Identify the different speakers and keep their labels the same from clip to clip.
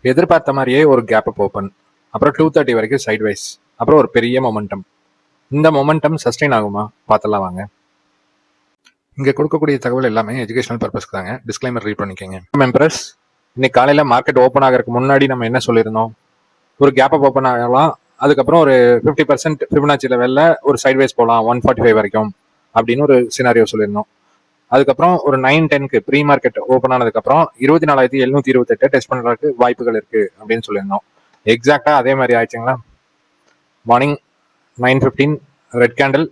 Speaker 1: எதிர்பார்த்த மாதிரியே ஒரு கேப் அப் ஓப்பன், அப்புறம் 230 வரைக்கும் சைட்வைஸ், அப்புறம் ஒரு பெரிய மொமெண்டம். இந்த மொமெண்டம் சஸ்டெயின் ஆகுமா பார்த்தலாம் வாங்க. இங்கே கொடுக்கக்கூடிய தகவல் எல்லாமே எஜுகேஷனல் பர்பஸ்க்கு தாங்க. டிஸ்க்ளைமர் ரீட் பண்ணிக்கோங்க. மெம்பர்ஸ், இன்னைக்கு காலையில் மார்க்கெட் ஓப்பன் ஆகிறதுக்கு முன்னாடி நம்ம என்ன சொல்லியிருந்தோம்? ஒரு கேப் அப் ஓப்பன் ஆகலாம், அதுக்கப்புறம் ஒரு 50% ஃபிபனாச்சி லெவலில் ஒரு சைட்வைஸ் போகலாம் 145 வரைக்கும் அப்படின்னு ஒரு சினாரியோ சொல்லியிருந்தோம். அதுக்கப்புறம் ஒரு 9-10க்கு ப்ரீ மார்க்கெட் ஓப்பன் ஆனதுக்கப்புறம் 24,728 டெஸ்ட் பண்ணுறதுக்கு வாய்ப்புகள் இருக்கு அப்படின்னு சொல்லியிருந்தோம். எக்ஸாக்டா அதே மாதிரி ஆயிடுச்சுங்களா? மார்னிங் 9:15 ரெட் கேண்டில்,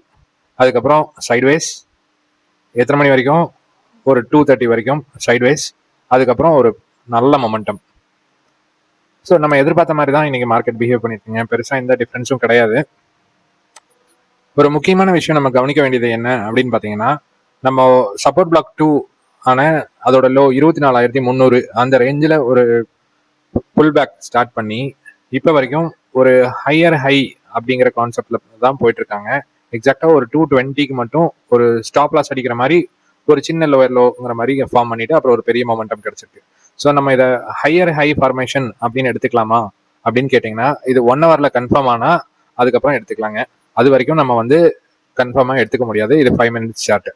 Speaker 1: அதுக்கப்புறம் சைட்வேஸ், எத்தனை மணி வரைக்கும்? ஒரு 2:30 வரைக்கும் சைட்வேஸ், அதுக்கப்புறம் ஒரு நல்ல மொமெண்டம். ஸோ நம்ம எதிர்பார்த்த மாதிரி தான் இன்னைக்கு மார்க்கெட் பிஹேவ் பண்ணிருக்கீங்க. பெருசாக எந்த டிஃப்ரென்ஸும் கிடையாது. ஒரு முக்கியமான விஷயம் நம்ம கவனிக்க வேண்டியது என்ன அப்படின்னு பார்த்தீங்கன்னா, நம்ம சப்போர்ட் பிளாக் 2 ஆன அதோட லோ 24,300 அந்த ரேஞ்சில் ஒரு புல் பேக் ஸ்டார்ட் பண்ணி இப்போ வரைக்கும் ஒரு ஹையர் ஹை அப்படிங்கிற கான்செப்ட்ல தான் போயிட்டு இருக்காங்க. எக்ஸாக்டா ஒரு 220க்கு மட்டும் ஒரு ஸ்டாப் லாஸ் அடிக்கிற மாதிரி ஒரு சின்ன லோயர் லோங்கிற மாதிரி ஃபார்ம் பண்ணிட்டு அப்புறம் ஒரு பெரிய மொமெண்டம் கிடைச்சிருக்கு. ஸோ நம்ம இதை ஹையர் ஹை ஃபார்மேஷன் அப்படின்னு எடுத்துக்கலாமா அப்படின்னு கேட்டிங்கன்னா, இது 1 ஹவர்ல கன்ஃபார்ம் ஆனால் அதுக்கப்புறம் எடுத்துக்கலாங்க. அது வரைக்கும் நம்ம வந்து கன்ஃபார்மாக எடுத்துக்க முடியாது. இது 5 மினிட்ஸ் சார்ட்.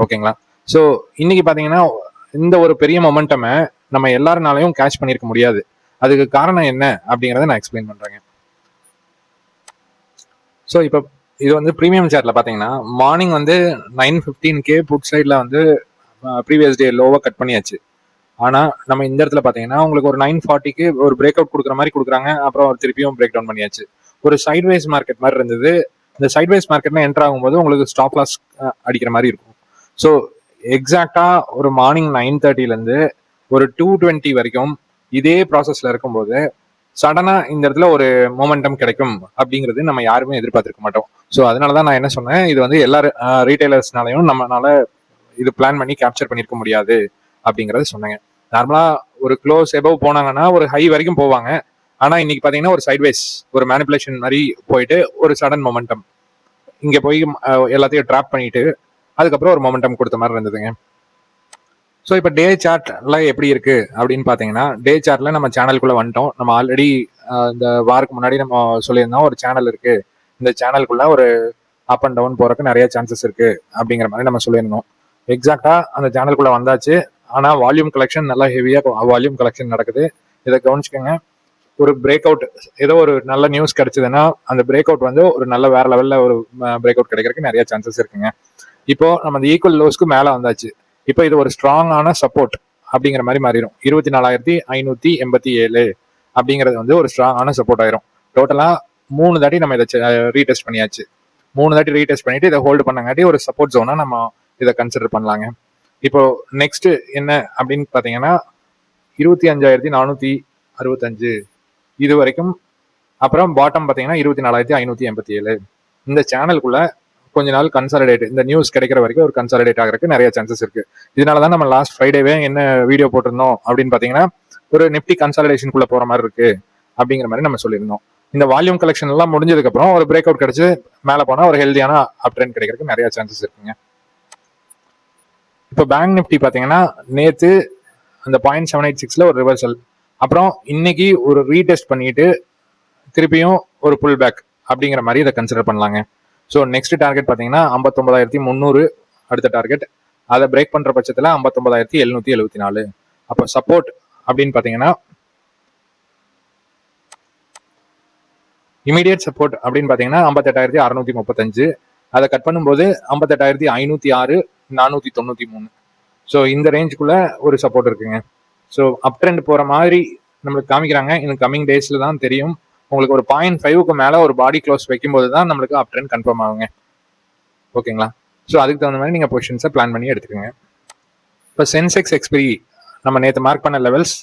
Speaker 1: ஓகேங்களா? ஸோ இன்னைக்கு பார்த்தீங்கன்னா இந்த ஒரு பெரிய மொமெண்டமை நம்ம எல்லாருனாலையும் கேட்ச் பண்ணியிருக்க முடியாது. அதுக்கு காரணம் என்ன அப்படிங்கிறத நான் எக்ஸ்பிளைன் பண்ணுறேங்க. ஸோ இப்போ இது வந்து ப்ரீமியம் சார்ட்ல பார்த்தீங்கன்னா மார்னிங் வந்து 9:15K புட் சைடில் வந்து ப்ரீவியஸ் டே லோவை கட் பண்ணியாச்சு. ஆனால் நம்ம இந்த இடத்துல பார்த்தீங்கன்னா உங்களுக்கு ஒரு 9:40க்கு ஒரு பிரேக் அவுட் கொடுக்குற மாதிரி கொடுக்குறாங்க. அப்புறம் ஒரு திருப்பியும் பிரேக் டவுன் பண்ணியாச்சு. ஒரு சைட்வைஸ் மார்க்கெட் மாதிரி இருந்தது. இந்த சைட்வைஸ் மார்க்கெட்ல என்டர் ஆகும்போது உங்களுக்கு ஸ்டாப் லாஸ் அடிக்கிற மாதிரி இருக்கும். ஸோ எக்ஸாக்டா ஒரு மார்னிங் 9:30லேருந்து ஒரு 220 வரைக்கும் இதே ப்ராசஸ்ல இருக்கும்போது சடனா இந்த இடத்துல ஒரு மொமெண்டம் கிடைக்கும் அப்படிங்கிறது நம்ம யாருமே எதிர்பார்த்திருக்க மாட்டோம். ஸோ அதனாலதான் நான் என்ன சொன்னேன், இது வந்து எல்லா ரீட்டைலர்ஸ்னாலையும் நம்மளால இது பிளான் பண்ணி கேப்சர் பண்ணிருக்க முடியாது அப்படிங்கறத சொன்னேங்க. நார்மலா ஒரு க்ளோஸ் எபவ் போனாங்கன்னா ஒரு ஹை வரைக்கும் போவாங்க. ஆனா இன்னைக்கு பாத்தீங்கன்னா ஒரு சைட்வேஸ் ஒரு மேனிபுலேஷன் மாதிரி போயிட்டு ஒரு சடன் மொமெண்டம் இங்க போய் எல்லாத்தையும் ட்ராப் பண்ணிட்டு அதுக்கப்புறம் ஒரு மொமெண்டம் கொடுத்த மாதிரி இருந்ததுங்க. ஸோ இப்போ டே சார்ட்ல எப்படி இருக்கு அப்படின்னு பார்த்தீங்கன்னா, டே சார்ட்ல நம்ம சேனலுக்குள்ள வந்துட்டோம். நம்ம ஆல்ரெடி இந்த வாரத்துக்கு முன்னாடி நம்ம சொல்லியிருந்தோம் ஒரு சேனல் இருக்கு, இந்த சேனலுக்குள்ள ஒரு அப் அண்ட் டவுன் போறதுக்கு நிறைய சான்சஸ் இருக்கு அப்படிங்கிற மாதிரி நம்ம சொல்லியிருந்தோம். எக்ஸாக்டா அந்த சேனலுக்குள்ள வந்தாச்சு. ஆனால் வால்யூம் கலெக்ஷன் நல்லா ஹெவியாக வால்யூம் கலெக்ஷன் நடக்குது. இதை கவனிச்சுக்கோங்க. ஒரு பிரேக் அவுட் ஏதோ ஒரு நல்ல நியூஸ் கிடைச்சதுன்னா அந்த பிரேக் அவுட் வந்து ஒரு நல்ல வேற லெவல்ல ஒரு பிரேக் அவுட் கிடைக்கிறதுக்கு நிறைய சான்சஸ் இருக்குங்க. இப்போ நம்ம அந்த ஈக்குவல் லோஸ்க்கு மேலே வந்தாச்சு. இப்போ இது ஒரு ஸ்ட்ராங்கான சப்போர்ட் அப்படிங்கிற மாதிரி மாறிடும். 24,587 அப்படிங்கிறது வந்து ஒரு ஸ்ட்ராங்கான சப்போர்ட் ஆயிரும். டோட்டலா 3 தாட்டி நம்ம இதை ரீடெஸ்ட் பண்ணியாச்சு. 3 தாட்டி ரீடெஸ்ட் பண்ணிட்டு இதை ஹோல்டு பண்ணங்காட்டி ஒரு சப்போர்ட் ஜோனா நம்ம இதை கன்சிடர் பண்ணலாங்க. இப்போ நெக்ஸ்ட் என்ன அப்படின்னு பாத்தீங்கன்னா 25,465 இது வரைக்கும். அப்புறம் பாட்டம் பாத்தீங்கன்னா 24,587. இந்த சேனலுக்குள்ள கொஞ்ச நாள் கன்சாலிடேட், இந்த நியூஸ் கிடைக்கிற வரைக்கும் ஒரு கன்சாலிடேட் ஆகிறதுக்கு நிறைய சான்சஸ் இருக்கு. இதனாலதான் நம்ம லாஸ்ட் ஃப்ரைடேவே என்ன வீடியோ போட்டிருந்தோம் அப்படின்னு பாத்தீங்கன்னா, ஒரு நிப்டி கன்சாலிடேஷனுக்குள்ள போற மாதிரி இருக்கு அப்படிங்கிற மாதிரி நம்ம சொல்லியிருந்தோம். இந்த வால்யூம் கலெக்ஷன் எல்லாம் முடிஞ்சதுக்கு அப்புறம் ஒரு பிரேக் அவுட் கிடைச்சு மேல போனா ஒரு ஹெல்தியான அப் ட்ரெண்ட் கிடைக்கிறதுக்கு நிறைய சான்சஸ் இருக்குங்க. இப்போ பேங்க் நிப்டி பாத்தீங்கன்னா நேத்து அந்த 0.786ல ஒரு ரிவர்சல், அப்புறம் இன்னைக்கு ஒரு ரீடெஸ்ட் பண்ணிட்டு திருப்பியும் ஒரு புல் பேக் அப்படிங்கிற மாதிரி இதை கன்சிடர் பண்ணலாங்க. ஸோ நெக்ஸ்ட் டார்கெட் பார்த்தீங்கன்னா 59,300 அடுத்த டார்கெட். அதை பிரேக் பண்ற பட்சத்தில் 59,774. அப்போ சப்போர்ட் அப்படின்னு பார்த்தீங்கன்னா இமீடியட் சப்போர்ட் அப்படின்னு பார்த்தீங்கன்னா 58,635. அதை கட் பண்ணும்போது 58,506, 493. ஸோ இந்த ரேஞ்சுக்குள்ள ஒரு சப்போர்ட் இருக்குங்க. ஸோ அப் ட்ரெண்ட் போற மாதிரி நம்மளுக்கு காமிக்கிறாங்க. இன்னும் கம்மிங் டேஸ்ல தான் தெரியும். உங்களுக்கு ஒரு 0.5க்கு மேல ஒரு பாடி க்ளோஸ் வைக்கும்போது தான் நம்மளுக்கு அப் ட்ரெண்ட் கன்ஃபார்ம் ஆகுங்க. ஓகேங்களா? ஸோ அதுக்கு தகுந்த மாதிரி நீங்க பொசிஷன்ஸை பிளான் பண்ணி எடுத்துக்கோங்க. இப்போ சென்செக்ஸ் எக்ஸ்பிரி நம்ம நேற்று மார்க் பண்ண லெவல்ஸ்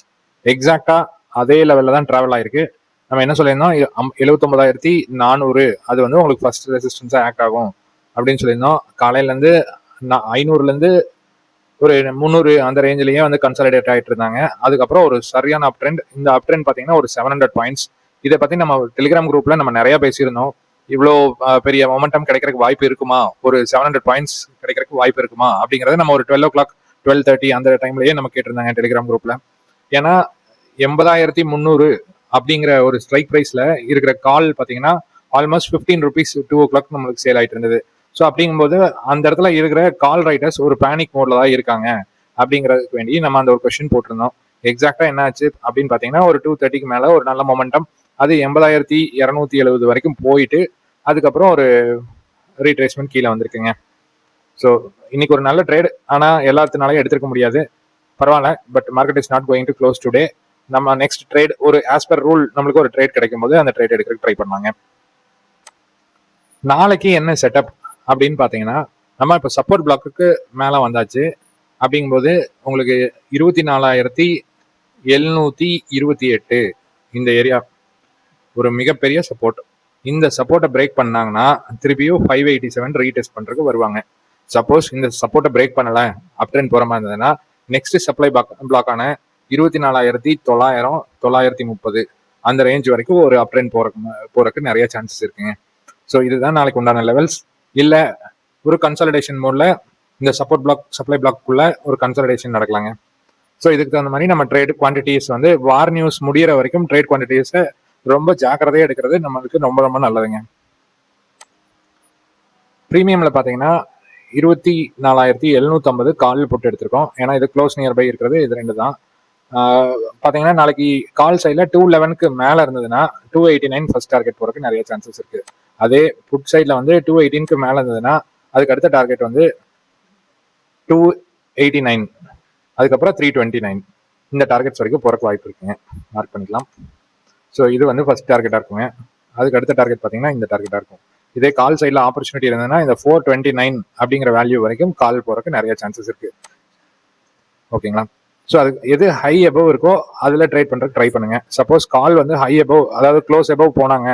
Speaker 1: எக்ஸாக்டா அதே லெவலில் தான் டிராவல் ஆயிருக்கு. நம்ம என்ன சொல்லியிருந்தோம், 79,400 அது வந்து உங்களுக்கு ஃபர்ஸ்ட் ரெசிஸ்டன்ஸாக ஆக்ட் ஆகும் அப்படின்னு சொல்லியிருந்தோம். காலையிலேருந்து 500லேருந்து ஒரு 300 அந்த ரேஞ்சிலேயே வந்து கன்சாலிடேட் ஆகிட்டு இருந்தாங்க. அதுக்கப்புறம் ஒரு சரியான அப் ட்ரெண்ட். இந்த அப் ட்ரெண்ட் பார்த்தீங்கன்னா ஒரு 700 பாயிண்ட்ஸ். இதை பற்றி நம்ம டெலிகிராம் குரூப்ல நம்ம நிறைய பேசியிருந்தோம். இவ்வளோ பெரிய மொமெண்டம் கிடைக்கிறதுக்கு வாய்ப்பு இருக்குமா, ஒரு 700 பாயிண்ட்ஸ் கிடைக்கிறதுக்கு வாய்ப்பு இருக்குமா அப்படிங்கறத நம்ம ஒரு 12 o'clock 12:30 அந்த டைம்லயே நம்ம கேட்டிருந்தாங்க டெலிகிராம் குரூப்ல. ஏன்னா 80,300 அப்படிங்கிற ஒரு ஸ்ட்ரைக் ப்ரைஸில் இருக்கிற கால் பார்த்தீங்கன்னா ஆல்மோஸ்ட் 15 ருபீஸ் 2 o'clock நம்மளுக்கு சேல் ஆகிட்டு இருந்தது. ஸோ அப்படிங்கும்போது அந்த இடத்துல இருக்கிற கால் ரைடர்ஸ் ஒரு பேனிக் மோட்ல தான் இருக்காங்க அப்படிங்கிறதுக்கு வேண்டி நம்ம அந்த ஒரு கொஸ்டின் போட்டிருந்தோம். எக்ஸாக்டா என்ன ஆச்சு அப்படின்னு பார்த்தீங்கன்னா ஒரு 2:30க்கு மேலே ஒரு நல்ல மொமெண்டம், அது 80,270 வரைக்கும் போயிட்டு அதுக்கப்புறம் ஒரு ரீட்ரேஸ்மெண்ட் கீழே வந்திருக்குங்க. ஸோ இன்னைக்கு ஒரு நல்ல ட்ரேட், ஆனால் எல்லாத்தினாலையும் எடுத்துக்க முடியாது, பரவாயில்ல. But market is not going to close today. நம்ம நெக்ஸ்ட் ட்ரேட் ஒரு ஆஸ் பர் ரூல் நம்மளுக்கு ஒரு ட்ரேட் கிடைக்கும் போது அந்த ட்ரேட் எடுக்கிறதுக்கு ட்ரை பண்ணாங்க. நாளைக்கு என்ன செட்டப் அப்படின்னு பார்த்தீங்கன்னா, நம்ம இப்போ சப்போர்ட் பிளாக்குக்கு மேலே வந்தாச்சு. அப்படிங்கும்போது உங்களுக்கு 24,728 இந்த ஏரியா ஒரு மிகப்பெரிய சப்போர்ட். இந்த சப்போர்ட்டை பிரேக் பண்ணாங்கன்னா திருப்பியும் 587 ரீடெஸ்ட் பண்ணுறதுக்கு வருவாங்க. சப்போஸ் இந்த சப்போர்ட்டை பிரேக் பண்ணலை, அப் ட்ரெண்ட் போகிற மாதிரி இருந்ததுன்னா நெக்ஸ்ட் சப்ளை பிளாக்கான 24,900 930 அந்த ரேஞ்ச் வரைக்கும் ஒரு அப் ட்ரெண்ட் போறதுக்கு நிறைய சான்சஸ் இருக்குங்க. ஸோ இதுதான் நாளைக்கு உண்டான லெவல்ஸ். இல்லை ஒரு கன்சாலிடேஷன் மோட்ல இந்த சப்போர்ட் பிளாக் சப்ளை பிளாக்குள்ள ஒரு கன்சாலிடேஷன் நடக்கலாங்க. ஸோ இதுக்கு தகுந்த மாதிரி நம்ம ட்ரேட் குவான்டிட்டிஸ் வந்து வார் நியூஸ் முடிகிற வரைக்கும் ட்ரேட் குவான்டிட்டிஸை ரொம்ப ஜாக்கிரதையாக எடுக்கிறது நம்மளுக்கு ரொம்ப ரொம்ப நல்லதுங்க. ப்ரீமியமில் பார்த்தீங்கன்னா 24,750 கால் போட்டு எடுத்திருக்கோம். ஏன்னா இது க்ளோஸ் நியர்பை இருக்கிறது இது ரெண்டு தான். பார்த்தீங்கன்னா நாளைக்கு கால் சைடில் 211க்கு மேலே இருந்ததுன்னா 289 ஃபர்ஸ்ட் டார்கெட் போகிறதுக்கு நிறைய சான்சஸ் இருக்குது. அதே புட் சைடில் வந்து 218க்கு மேலே இருந்ததுன்னா அதுக்கு அடுத்த டார்கெட் வந்து 289, அதுக்கப்புறம் 329 இந்த டார்கெட்ஸ் வரைக்கும் போகிறக்கு வாய்ப்பு இருக்குங்க. மார்க் பண்ணிக்கலாம். ஸோ இது வந்து ஃபர்ஸ்ட் டார்கெட்டாக இருக்குங்க. அதுக்கு அடுத்த டார்கெட் பார்த்தீங்கன்னா இந்த டார்கெட்டாக இருக்கும். இதே கால் சைடில் ஆப்பர்ச்சுனிட்டி இருந்ததுன்னா இந்த 429 அப்படிங்கிற வேல்யூ வரைக்கும் கால் போகிறதுக்கு நிறைய சான்சஸ் இருக்குது. ஓகேங்களா? ஸோ அது எது ஹை அபவ் இருக்கோ அதில் ட்ரேட் பண்ணுறதுக்கு ட்ரை பண்ணுங்க. சப்போஸ் கால் வந்து ஹை அபவ், அதாவது க்ளோஸ் அபவ் போனாங்க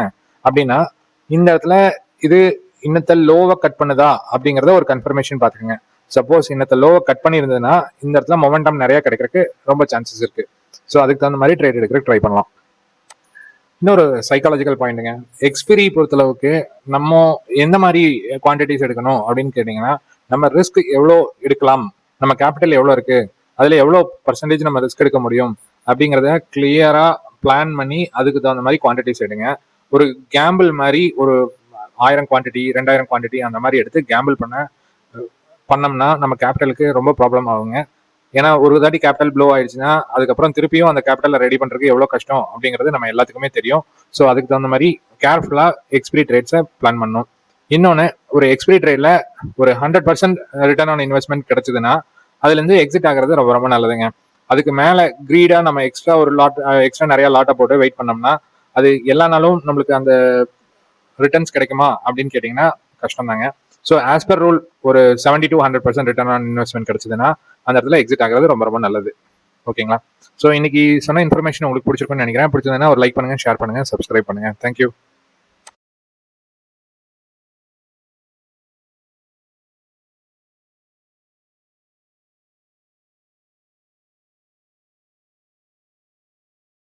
Speaker 1: அப்படின்னா இந்த இடத்துல இது இன்னத்தை லோவை கட் பண்ணுதா அப்படிங்கிறத ஒரு கன்ஃபர்மேஷன் பார்த்துக்கோங்க. சப்போஸ் இன்னத்தை லோவை கட் பண்ணியிருந்ததுன்னா இந்த இடத்துல மொமெண்டம் நிறைய கிடைக்கிறதுக்கு ரொம்ப சான்சஸ் இருக்கு. ஸோ அதுக்கு தகுந்த மாதிரி ட்ரேட் எடுக்கிறதுக்கு ட்ரை பண்ணலாம். இன்னொரு சைக்காலஜிக்கல் பாயிண்ட்டுங்க, எக்ஸ்பிரி பொறுத்தளவுக்கு நம்ம எந்த மாதிரி குவான்டிட்டிஸ் எடுக்கணும் அப்படின்னு கேட்டிங்கன்னா, நம்ம ரிஸ்க் எவ்வளோ எடுக்கலாம், நம்ம கேபிட்டல் எவ்வளோ இருக்கு, அதில் எவ்வளோ பர்சன்டேஜ் நம்ம ரிஸ்க் எடுக்க முடியும் அப்படிங்கிறத கிளியராக பிளான் பண்ணி அதுக்கு தகுந்த மாதிரி குவான்டிட்டிஸ் எடுங்க. ஒரு கேம்பிள் மாதிரி ஒரு 1000 குவான்டிட்டி 2000 குவான்டிட்டி அந்த மாதிரி எடுத்து கேம்பிள் பண்ணோம்னா நம்ம கேபிட்டலுக்கு ரொம்ப ப்ராப்ளம் ஆகுங்க. ஏன்னா ஒரு தாட்டி கேபிட்டல் ப்ளோ ஆயிடுச்சுன்னா அதுக்கப்புறம் திருப்பியும் அந்த கேபிட்டலை ரெடி பண்ணுறதுக்கு எவ்வளோ கஷ்டம் அப்படிங்கிறது நம்ம எல்லாத்துக்குமே தெரியும். ஸோ அதுக்கு தகுந்த மாதிரி கேர்ஃபுல்லாக எக்ஸ்பிரி ட்ரேட்ஸை பிளான் பண்ணணும். இன்னொன்று, ஒரு எக்ஸ்பிரி ட்ரேடில் ஒரு 100% ரிட்டர்ன் ஆன் இன்வெஸ்ட்மெண்ட் கிடைச்சதுன்னா அதுலேருந்து எக்ஸிட் ஆகிறது ரொம்ப ரொம்ப நல்லதுங்க. அதுக்கு மேலே க்ரீடாக நம்ம எக்ஸ்ட்ரா நிறையா லாட்டை போட்டு வெயிட் பண்ணோம்னா அது எல்லா நாளும் நம்மளுக்கு அந்த ரிட்டர்ன்ஸ் கிடைக்குமா அப்படின்னு கேட்டிங்கன்னா கஷ்டம் தாங்க. ஸோ ஆஸ் பர் ரூல் ஒரு 70 to 100% ரிட்டர்ன் ஆன் இன்வெஸ்ட்மெண்ட் கிடைச்சதுன்னா அந்த இடத்துல எக்ஸிட் ஆகிறது ரொம்ப ரொம்ப நல்லது. ஓகேங்களா? ஸோ இன்னைக்கு சொன்ன இன்ஃபர்மேஷன் உங்களுக்கு பிடிச்சிருக்குன்னு நினைக்கிறேன். பிடிச்சதுன்னா ஒரு லைக் பண்ணுங்க, ஷேர் பண்ணுங்க, சப்ஸ்கிரைப் பண்ணுங்க. தேங்க்யூ.